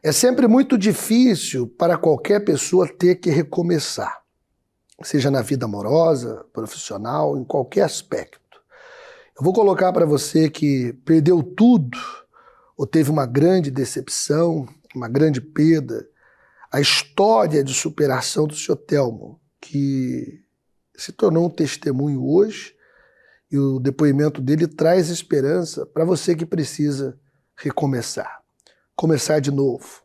É sempre muito difícil para qualquer pessoa ter que recomeçar, seja na vida amorosa, profissional, em qualquer aspecto. Eu vou colocar para você que perdeu tudo, ou teve uma grande decepção, uma grande perda, a história de superação do Sr. Telmo, que se tornou um testemunho hoje, e o depoimento dele traz esperança para você que precisa recomeçar. Começar de novo.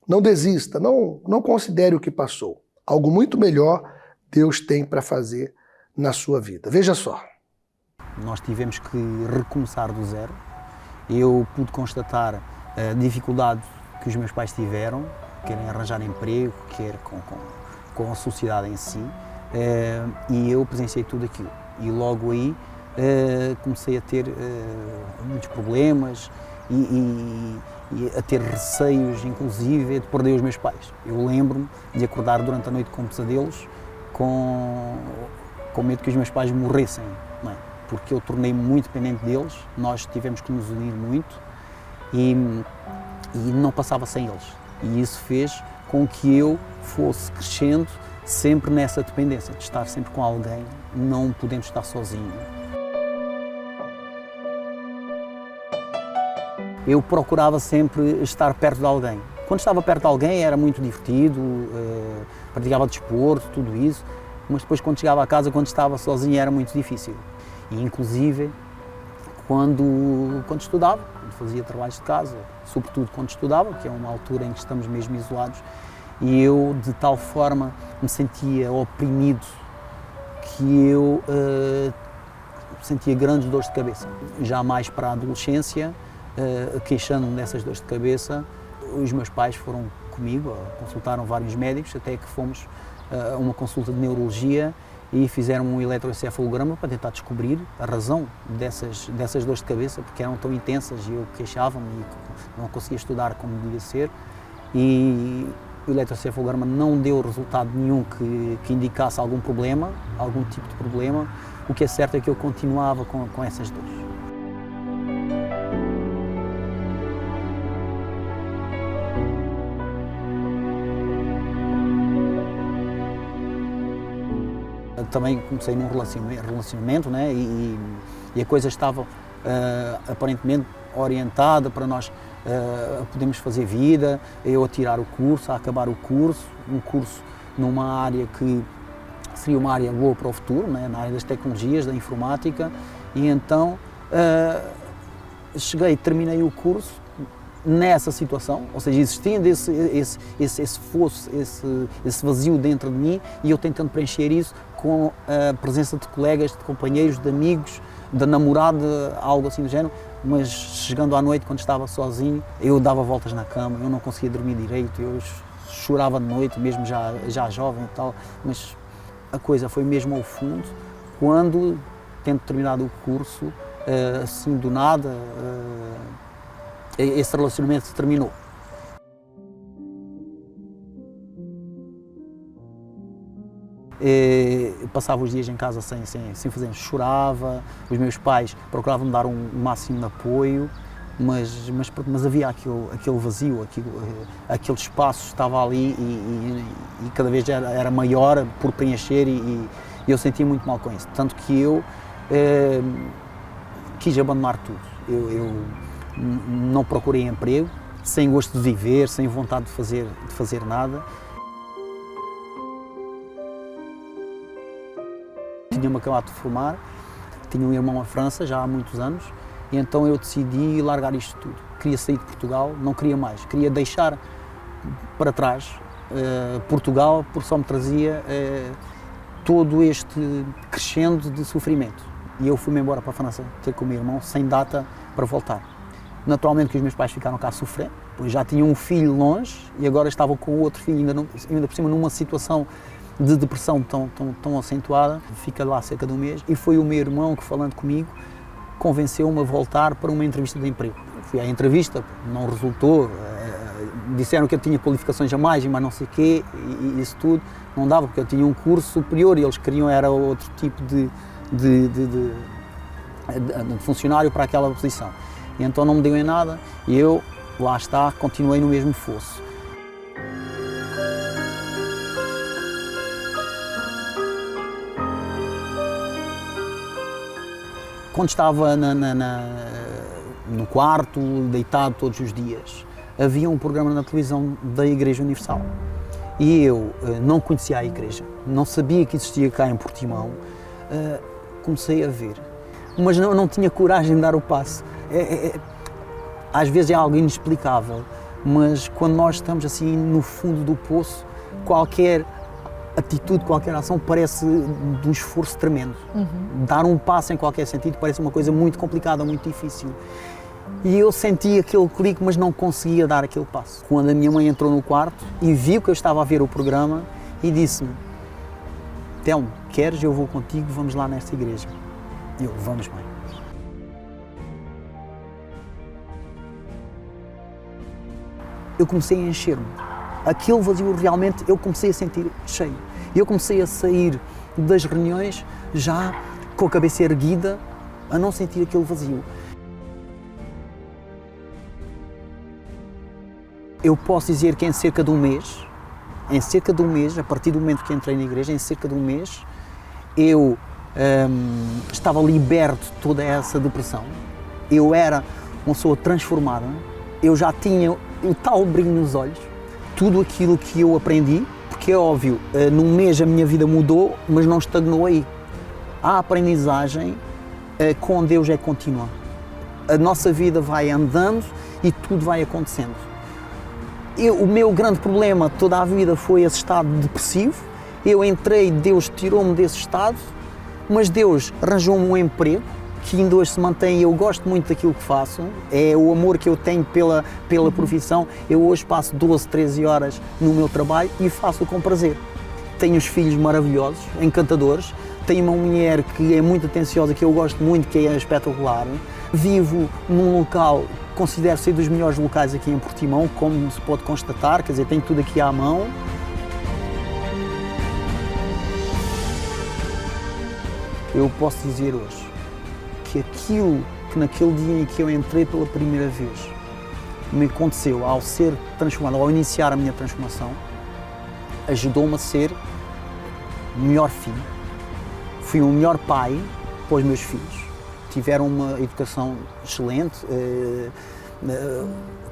Não desista, não considere o que passou. Algo muito melhor Deus tem para fazer na sua vida. Veja só. Nós tivemos que recomeçar do zero. Eu pude constatar a dificuldade que os meus pais tiveram, quer em arranjar emprego, quer com a sociedade em si, e eu presenciei tudo aquilo. E logo aí comecei a ter muitos problemas e a ter receios, inclusive, de perder os meus pais. Eu lembro-me de acordar durante a noite com pesadelos, com medo que os meus pais morressem, não é? Porque eu tornei-me muito dependente deles, nós tivemos que nos unir muito e não passava sem eles. E isso fez com que eu fosse crescendo sempre nessa dependência, de estar sempre com alguém, não podemos estar sozinhos. Eu procurava sempre estar perto de alguém. Quando estava perto de alguém era muito divertido, praticava desporto, tudo isso, mas depois quando chegava a casa, quando estava sozinho, era muito difícil. E inclusive quando estudava, quando fazia trabalhos de casa, sobretudo quando estudava, que é uma altura em que estamos mesmo isolados, e eu de tal forma me sentia oprimido que eu sentia grandes dores de cabeça. Já mais para a adolescência, queixando-me dessas dores de cabeça, os meus pais foram comigo, consultaram vários médicos, até que fomos a uma consulta de neurologia e fizeram um eletroencefalograma para tentar descobrir a razão dessas dores de cabeça, porque eram tão intensas e eu queixava-me e não conseguia estudar como devia ser. E o eletroencefalograma não deu resultado nenhum que indicasse algum problema, algum tipo de problema. O que é certo é que eu continuava com essas dores. Também comecei num relacionamento, né? E a coisa estava aparentemente orientada para nós podermos fazer vida, eu a tirar o curso, a acabar o curso, um curso numa área que seria uma área boa para o futuro, né? Na área das tecnologias, da informática, e então terminei o curso nessa situação, ou seja, existindo esse fosso, esse vazio dentro de mim, e eu tentando preencher isso com a presença de colegas, de companheiros, de amigos, de namorada, algo assim do género, mas chegando à noite, quando estava sozinho, eu dava voltas na cama, eu não conseguia dormir direito, eu chorava de noite, mesmo já jovem e tal, mas a coisa foi mesmo ao fundo, quando, tendo terminado o curso, assim do nada, esse relacionamento se terminou. Eu passava os dias em casa sem fazer, chorava, os meus pais procuravam me dar um máximo de apoio, mas havia aquele vazio, aquele espaço estava ali e cada vez era maior por preencher e eu sentia muito mal com isso, tanto que eu quis abandonar tudo. Eu não procurei emprego, sem gosto de viver, sem vontade de fazer nada. Tinha-me acabado de formar, tinha um irmão em França já há muitos anos, e então eu decidi largar isto tudo. Queria sair de Portugal, não queria mais, queria deixar para trás Portugal, porque só me trazia todo este crescendo de sofrimento. E eu fui-me embora para a França ter com o meu irmão, sem data para voltar. Naturalmente que os meus pais ficaram cá a sofrer, pois já tinham um filho longe e agora estavam com o outro filho, ainda por cima numa situação de depressão tão acentuada. Fica lá cerca de um mês e foi o meu irmão que, falando comigo, convenceu-me a voltar para uma entrevista de emprego. Fui à entrevista, não resultou, disseram que eu tinha qualificações a mais, mas não sei o quê, e isso tudo não dava, porque eu tinha um curso superior e eles queriam era outro tipo de funcionário para aquela posição. E então não me deu em nada e eu, lá está, continuei no mesmo fosso. quando estava no quarto, deitado todos os dias, havia um programa na televisão da Igreja Universal. E eu não conhecia a igreja, não sabia que existia cá em Portimão. Comecei a ver, mas não tinha coragem de dar o passo. Às vezes é algo inexplicável, mas quando nós estamos assim no fundo do poço, qualquer atitude, qualquer ação parece de um esforço tremendo. Dar um passo em qualquer sentido parece uma coisa muito complicada, muito difícil. E eu senti aquele clique, mas não conseguia dar aquele passo. Quando a minha mãe entrou no quarto e viu que eu estava a ver o programa e disse-me: Telmo, queres? Eu vou contigo, vamos lá nesta igreja. E eu: vamos, mãe. Eu comecei a encher-me. Aquele vazio realmente eu comecei a sentir cheio. E eu comecei a sair das reuniões já com a cabeça erguida, a não sentir aquele vazio. Eu posso dizer que em cerca de um mês, a partir do momento que entrei na igreja, em cerca de um mês, eu estava liberto de toda essa depressão. Eu era uma pessoa transformada, eu já tinha o tal brilho nos olhos, tudo aquilo que eu aprendi, porque é óbvio, num mês a minha vida mudou, mas não estagnou aí. A aprendizagem com Deus é contínua. A nossa vida vai andando e tudo vai acontecendo. O meu grande problema toda a vida foi esse estado depressivo. Eu entrei, Deus tirou-me desse estado, mas Deus arranjou-me um emprego que ainda hoje se mantém. Eu gosto muito daquilo que faço, é o amor que eu tenho pela profissão. Eu hoje passo 12, 13 horas no meu trabalho e faço-o com prazer. Tenho os filhos maravilhosos, encantadores, tenho uma mulher que é muito atenciosa, que eu gosto muito, que é espetacular. Vivo num local que considero ser dos melhores locais aqui em Portimão, como se pode constatar, quer dizer, tenho tudo aqui à mão. Eu posso dizer hoje que aquilo que naquele dia em que eu entrei pela primeira vez me aconteceu ao ser transformado, ao iniciar a minha transformação, ajudou-me a ser o melhor filho. Fui o melhor pai para os meus filhos. Tiveram uma educação excelente,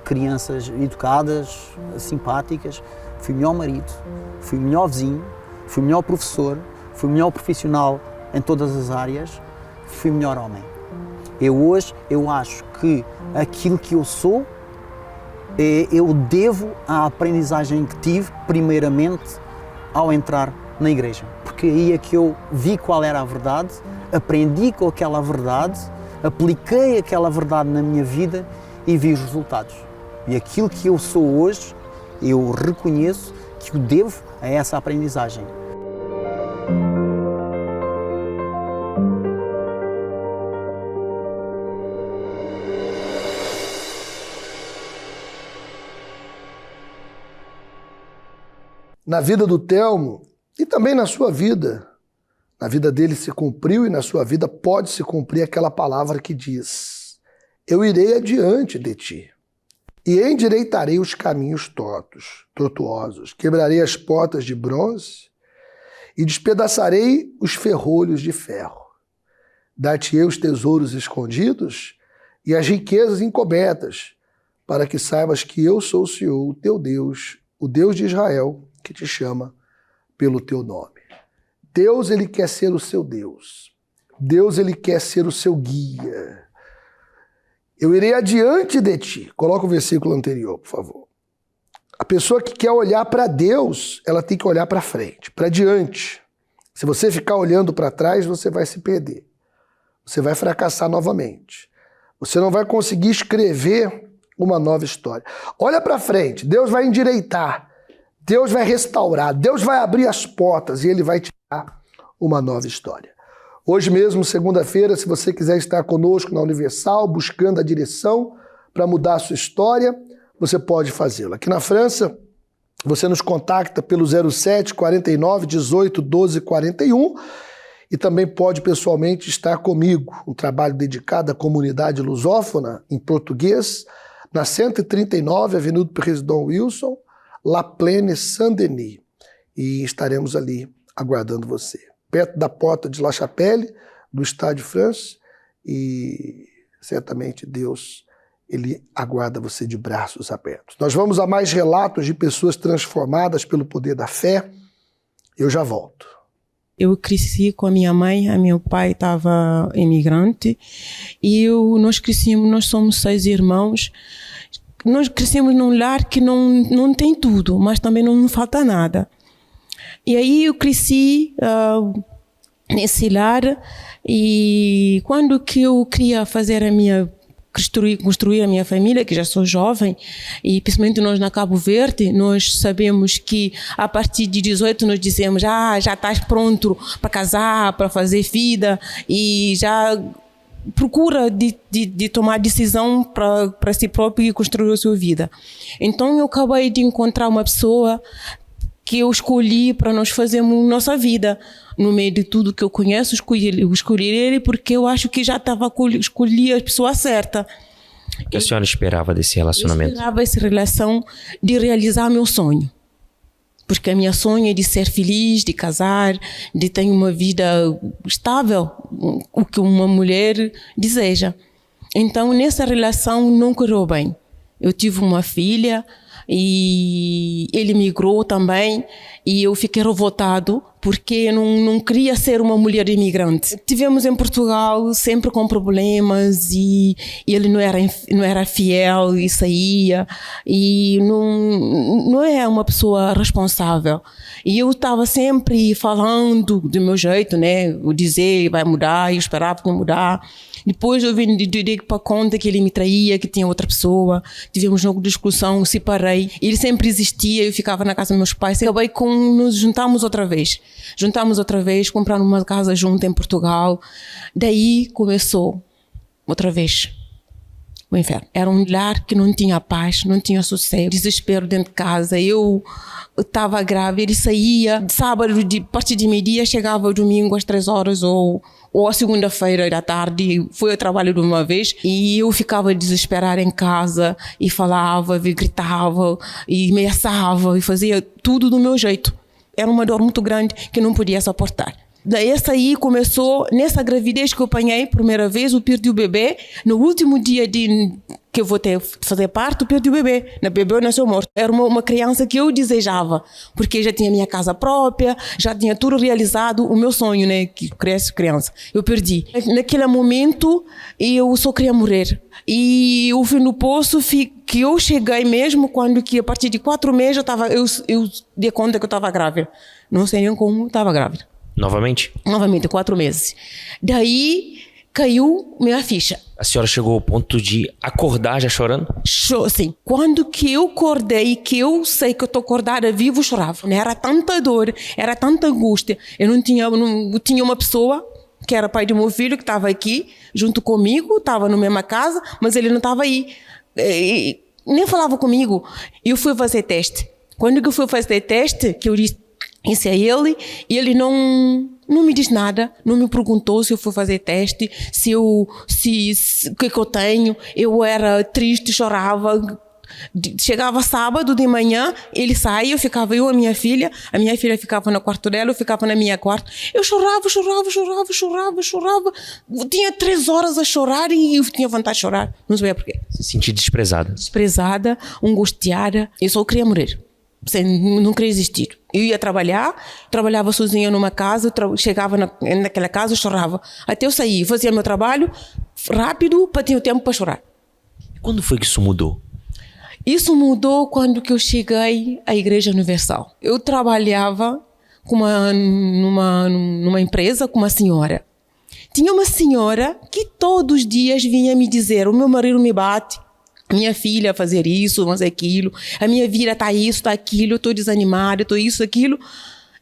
crianças educadas, simpáticas. Fui o melhor marido, fui o melhor vizinho, fui o melhor professor, fui o melhor profissional em todas as áreas, fui o melhor homem. Eu acho que aquilo que eu sou, eu devo à aprendizagem que tive, primeiramente, ao entrar na igreja. Porque aí é que eu vi qual era a verdade, aprendi com aquela verdade, apliquei aquela verdade na minha vida e vi os resultados. E aquilo que eu sou hoje, eu reconheço que o devo a essa aprendizagem. Na vida do Telmo e também na sua vida, na vida dele se cumpriu e na sua vida pode se cumprir aquela palavra que diz: eu irei adiante de ti e endireitarei os caminhos tortuosos, quebrarei as portas de bronze e despedaçarei os ferrolhos de ferro. Dar-te-ei os tesouros escondidos e as riquezas encobertas, para que saibas que eu sou o Senhor, o teu Deus, o Deus de Israel, que te chama pelo teu nome. Deus, ele quer ser o seu Deus. Deus, ele quer ser o seu guia. Eu irei adiante de ti. Coloca o versículo anterior, por favor. A pessoa que quer olhar para Deus, ela tem que olhar para frente, para diante. Se você ficar olhando para trás, você vai se perder. Você vai fracassar novamente. Você não vai conseguir escrever uma nova história. Olha para frente, Deus vai endireitar. Deus vai restaurar, Deus vai abrir as portas e Ele vai te dar uma nova história. Hoje mesmo, segunda-feira, se você quiser estar conosco na Universal, buscando a direção para mudar a sua história, você pode fazê-lo. Aqui na França, você nos contacta pelo 07 49 18 12 41 e também pode pessoalmente estar comigo, um trabalho dedicado à comunidade lusófona em português, na 139 Avenida do Président Wilson, La Plaine Saint-Denis, e estaremos ali aguardando você. Perto da porta de La Chapelle, do Stade de France, e certamente Deus, Ele aguarda você de braços abertos. Nós vamos a mais relatos de pessoas transformadas pelo poder da fé. Eu já volto. Eu cresci com a minha mãe, meu pai estava imigrante e nós somos 6 irmãos. Nós crescemos num lar que não tem tudo, mas também não falta nada. E aí eu cresci nesse lar e quando que eu queria fazer construir a minha família, que já sou jovem, e principalmente nós na Cabo Verde, nós sabemos que a partir de 18 nós dizemos já estás pronto para casar, para fazer vida, e já procura de tomar decisão para si próprio e construir a sua vida. Então eu acabei de encontrar uma pessoa que eu escolhi para nós fazermos nossa vida. No meio de tudo que eu conheço, escolhi ele porque eu acho que já escolhi a pessoa certa. O que a senhora esperava desse relacionamento? Eu esperava essa relação de realizar meu sonho. Porque a minha sonho é de ser feliz, de casar, de ter uma vida estável, o que uma mulher deseja. Então, nessa relação não correu bem. Eu tive uma filha e ele migrou também e eu fiquei revoltado porque eu não queria ser uma mulher imigrante. Tivemos em Portugal sempre com problemas e ele não era fiel e saía e não é uma pessoa responsável. E eu estava sempre falando do meu jeito, né? Eu dizer vai mudar, eu esperava que não mudar. Depois eu vim para conta que ele me traía, que tinha outra pessoa. Tivemos um jogo de discussão, separei. Ele sempre existia, eu ficava na casa dos meus pais. Acabei nos juntamos outra vez. Compramos uma casa junto em Portugal. Daí começou outra vez o inferno. Era um lar que não tinha paz, não tinha sossego, desespero dentro de casa. Eu estava grávida, ele saía sábado, a partir de meio-dia, chegava domingo às 3 horas ou a segunda-feira da tarde, foi ao trabalho de uma vez e eu ficava desesperada em casa e falava, e gritava e ameaçava e fazia tudo do meu jeito. Era uma dor muito grande que não podia suportar. Daí essa aí começou, nessa gravidez que eu apanhei, primeira vez, eu perdi o bebê. No último dia que eu vou fazer parto, eu perdi o bebê. O bebê nasceu morto. Era uma criança que eu desejava, porque já tinha minha casa própria, já tinha tudo realizado, o meu sonho, né, que cresce criança. Eu perdi. Naquele momento, eu só queria morrer. E eu fui no poço, que eu cheguei mesmo quando que a partir de 4 meses eu dei conta que eu estava grávida. Não sei nem como estava grávida. Novamente? Novamente, 4 meses. Daí caiu minha ficha. A senhora chegou ao ponto de acordar já chorando? Sim. Quando que eu acordei, que eu sei que eu estou acordada vivo, eu chorava. Era tanta dor, era tanta angústia. Eu tinha uma pessoa que era pai do meu filho, que estava aqui junto comigo, estava na mesma casa, mas ele não estava aí. Nem falava comigo. Eu fui fazer teste. Quando que eu fui fazer teste, que eu disse isso a ele, e ele não me diz nada, não me perguntou se eu fui fazer teste, o que eu tenho. Eu era triste, chorava. Chegava sábado de manhã, ele saía, ficava eu e a minha filha ficava no quarto dela, eu ficava na minha quarto. Eu chorava. Eu tinha 3 horas a chorar e eu tinha vontade de chorar, não sabia porquê. Se sentia desprezada? Desprezada, angustiada, eu só queria morrer. Não queria existir. Eu ia trabalhava sozinha numa casa, chegava naquela casa e chorava. Até eu sair, fazia meu trabalho rápido para ter o tempo para chorar. Quando foi que isso mudou? Isso mudou quando que eu cheguei à Igreja Universal. Eu trabalhava numa empresa com uma senhora. Tinha uma senhora que todos os dias vinha me dizer: o meu marido me bate, a minha filha fazer isso, fazer aquilo, a minha vida está isso, está aquilo, eu estou desanimada, estou isso, aquilo.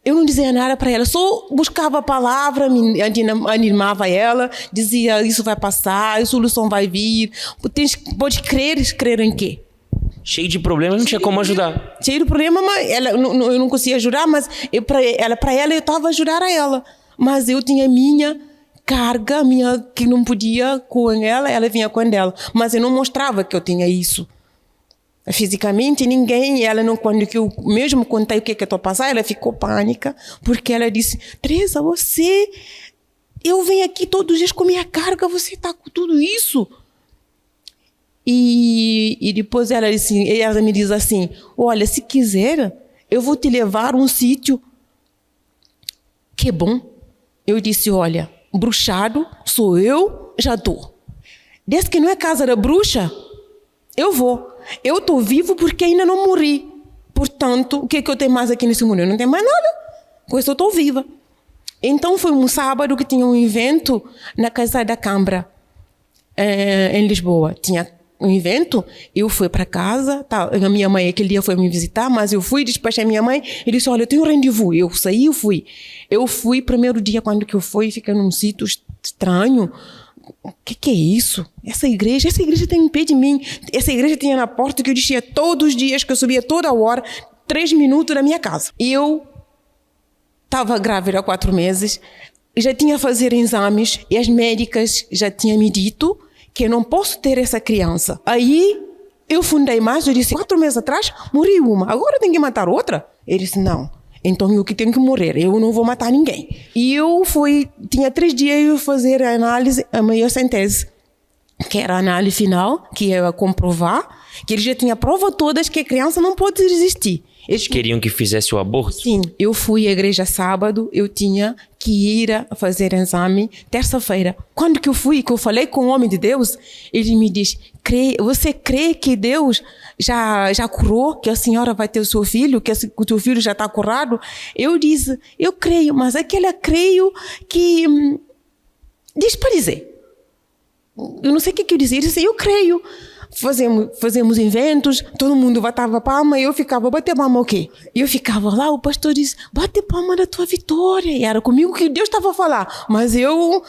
Eu não dizia nada para ela, só buscava a palavra, me animava ela, dizia: isso vai passar, a solução vai vir. Pode crer em quê? Cheio de problemas, não tinha como ajudar. Cheio de problema, mas eu não conseguia ajudar, mas para ela eu estava a ajudar a ela. Mas eu tinha minha carga, que não podia com ela vinha com ela. Mas eu não mostrava que eu tinha isso. Fisicamente, ninguém, quando eu mesmo contei o que eu estou passando, ela ficou pânica, porque ela disse: Teresa, você Eu venho aqui todos os dias com minha carga, você está com tudo isso? E depois ela me diz assim, olha, se quiser, eu vou te levar a um sítio que é bom. Eu disse, olha, bruxado sou eu, já estou. Desde que não é casa da bruxa, eu vou. Eu estou vivo porque ainda não morri. Portanto, o que é que eu tenho mais aqui nesse mundo? Eu não tenho mais nada. Com isso eu estou viva. Então foi um sábado que tinha um evento na Casa da Câmara, em Lisboa. Tinha um evento, eu fui para casa, tá, a minha mãe aquele dia foi me visitar, mas eu fui, despachei a minha mãe e disse, olha, eu tenho um rendezvous. Eu saí, eu fui. Eu fui, primeiro dia, quando que eu fui, fiquei num sítio estranho. O que é isso? Essa igreja tem um pé de mim. Essa igreja tinha na porta que eu descia todos os dias, que eu subia toda hora, 3 minutos da minha casa. Eu estava grávida há 4 meses, já tinha a fazer exames e as médicas já tinham me dito que eu não posso ter essa criança. Aí eu fundei mais, eu disse, 4 meses atrás morri uma, agora tem que matar outra? Ele disse, não, então eu que tenho que morrer, eu não vou matar ninguém. E eu tinha 3 dias eu fazer a análise, a maior síntese, que era a análise final, que ia comprovar, que ele já tinha prova todas que a criança não pode resistir. Eles queriam que fizesse o aborto? Sim, eu fui à igreja sábado, eu tinha que ir a fazer exame terça-feira. Quando que eu fui, que eu falei com o homem de Deus, ele me diz, você crê que Deus já curou, que a senhora vai ter o seu filho, que o teu filho já está curado? Eu disse, eu creio, mas aquela creio que... diz para dizer. Eu não sei o que eu disse, ele disse, eu creio. Fazemos eventos, todo mundo batava palma e eu ficava, bater palma o quê? E eu ficava lá, o pastor disse, bate palma da tua vitória. E era comigo que Deus estava a falar. Mas eu,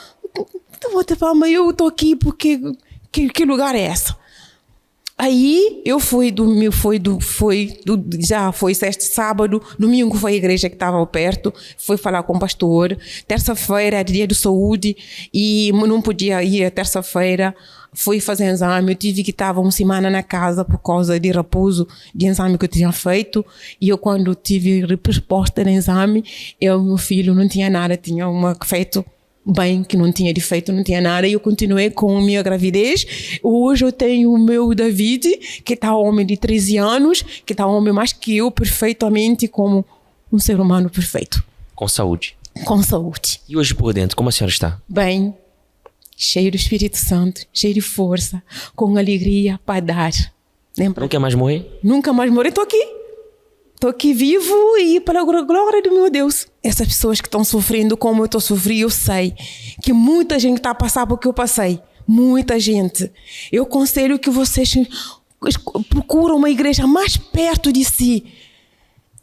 bate palma, eu estou aqui porque, que lugar é essa? Aí eu já foi sexta, sábado, domingo foi a igreja que estava perto, fui falar com o pastor, terça-feira era dia de saúde e não podia ir terça-feira, fui fazer exame, eu tive que estar uma semana na casa por causa de repouso de exame que eu tinha feito e eu quando tive resposta no exame, meu filho não tinha nada, tinha feito bem, que não tinha defeito, não tinha nada, e eu continuei com a minha gravidez. Hoje eu tenho o meu David, que está homem de 13 anos, que está homem mais que eu, perfeitamente como um ser humano perfeito. Com saúde. Com saúde. E hoje por dentro, como a senhora está? Bem, cheio do Espírito Santo, cheio de força, com alegria para dar. Lembra? Não quer mais morrer? Nunca mais morrer, estou aqui vivo e para a glória do meu Deus. Essas pessoas que estão sofrendo como eu estou sofrendo, eu sei que muita gente está a passar por que eu passei. Muita gente. Eu aconselho que vocês procuram uma igreja mais perto de si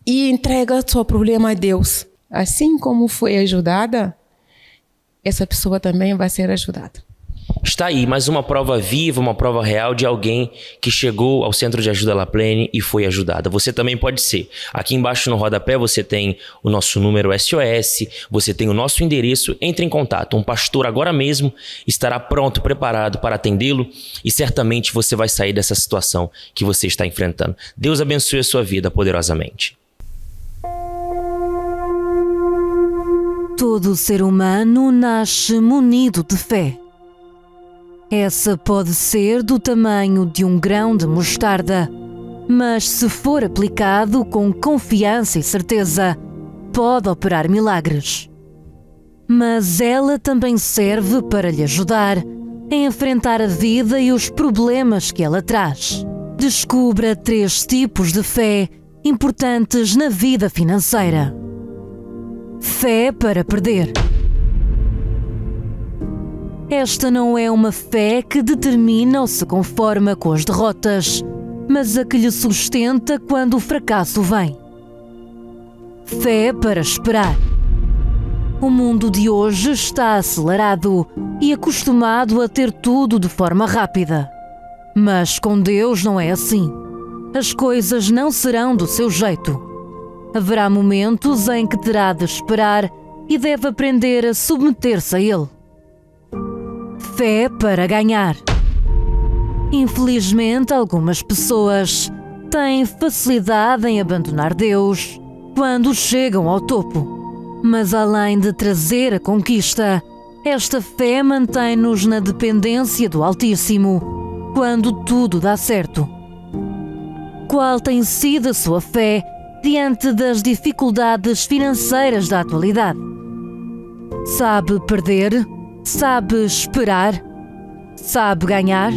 e entrega o seu problema a Deus. Assim como foi ajudada, essa pessoa também vai ser ajudada. Está aí mais uma prova viva, uma prova real de alguém que chegou ao Centro de Ajuda La Plene e foi ajudada. Você também pode ser. Aqui embaixo no rodapé você tem o nosso número SOS, você tem o nosso endereço, entre em contato. Um pastor agora mesmo estará pronto, preparado para atendê-lo e certamente você vai sair dessa situação que você está enfrentando. Deus abençoe a sua vida poderosamente. Todo ser humano nasce munido de fé. Essa pode ser do tamanho de um grão de mostarda, mas se for aplicado com confiança e certeza, pode operar milagres. Mas ela também serve para lhe ajudar a enfrentar a vida e os problemas que ela traz. Descubra 3 tipos de fé importantes na vida financeira. Fé para perder. Esta não é uma fé que determina ou se conforma com as derrotas, mas a que lhe sustenta quando o fracasso vem. Fé para esperar. O mundo de hoje está acelerado e acostumado a ter tudo de forma rápida. Mas com Deus não é assim. As coisas não serão do seu jeito. Haverá momentos em que terá de esperar e deve aprender a submeter-se a Ele. Fé para ganhar. Infelizmente, algumas pessoas têm facilidade em abandonar Deus quando chegam ao topo. Mas além de trazer a conquista, Esta fé mantém-nos na dependência do Altíssimo, quando tudo dá certo. Qual tem sido a sua fé diante das dificuldades financeiras da atualidade? Sabe perder? Sabe esperar? Sabe ganhar?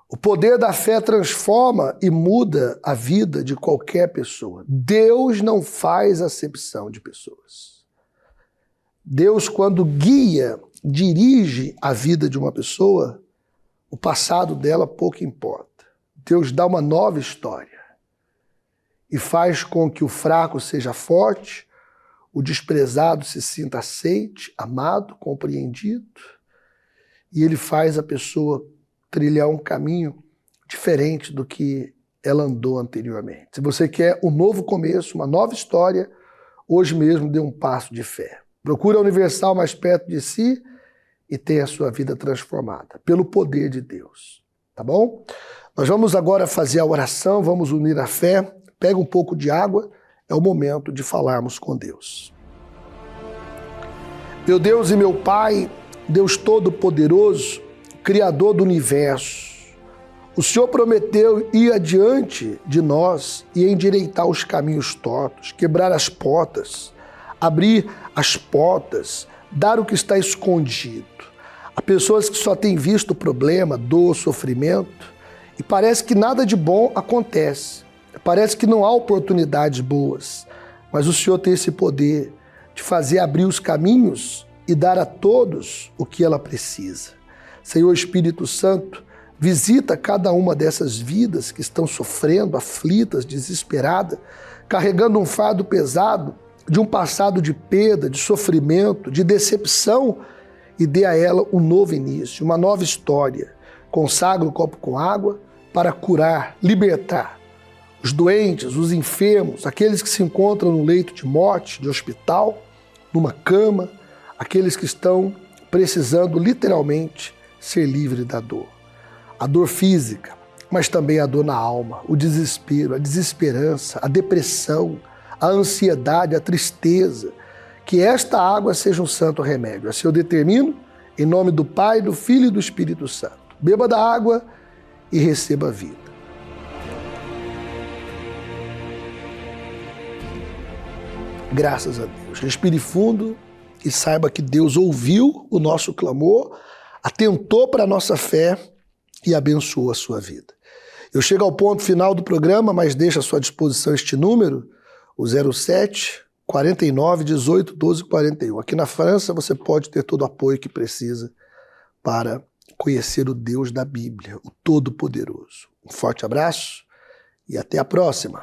O poder da fé transforma e muda a vida de qualquer pessoa. Deus não faz acepção de pessoas. Deus, quando guia, dirige a vida de uma pessoa, o passado dela pouco importa. Deus dá uma nova história e faz com que o fraco seja forte, o desprezado se sinta aceite, amado, compreendido, e ele faz a pessoa trilhar um caminho diferente do que ela andou anteriormente. Se você quer um novo começo, uma nova história, hoje mesmo dê um passo de fé. Procure a Universal mais perto de si e tenha a sua vida transformada pelo poder de Deus. Tá bom? Nós vamos agora fazer a oração, vamos unir a fé. Pega um pouco de água, é o momento de falarmos com Deus. Meu Deus e meu Pai, Deus Todo-Poderoso, Criador do Universo, o Senhor prometeu ir adiante de nós e endireitar os caminhos tortos, quebrar as portas, abrir as portas, dar o que está escondido. Há pessoas que só têm visto problema, dor, sofrimento, e parece que nada de bom acontece. Parece que não há oportunidades boas, mas o Senhor tem esse poder de fazer abrir os caminhos e dar a todos o que ela precisa. Senhor Espírito Santo, visita cada uma dessas vidas que estão sofrendo, aflitas, desesperadas, carregando um fardo pesado de um passado de perda, de sofrimento, de decepção, e dê a ela um novo início, uma nova história. Consagra o copo com água para curar, libertar os doentes, os enfermos, aqueles que se encontram no leito de morte, de hospital, numa cama, aqueles que estão precisando literalmente ser livre da dor. A dor física, mas também a dor na alma, o desespero, a desesperança, a depressão, a ansiedade, a tristeza. Que esta água seja um santo remédio. Assim eu determino, em nome do Pai, do Filho e do Espírito Santo. Beba da água e receba a vida. Graças a Deus. Respire fundo e saiba que Deus ouviu o nosso clamor, atentou para a nossa fé e abençoou a sua vida. Eu chego ao ponto final do programa, mas deixo à sua disposição este número, o 07 49 18 12 41. Aqui na França você pode ter todo o apoio que precisa para conhecer o Deus da Bíblia, o Todo-Poderoso. Um forte abraço e até a próxima.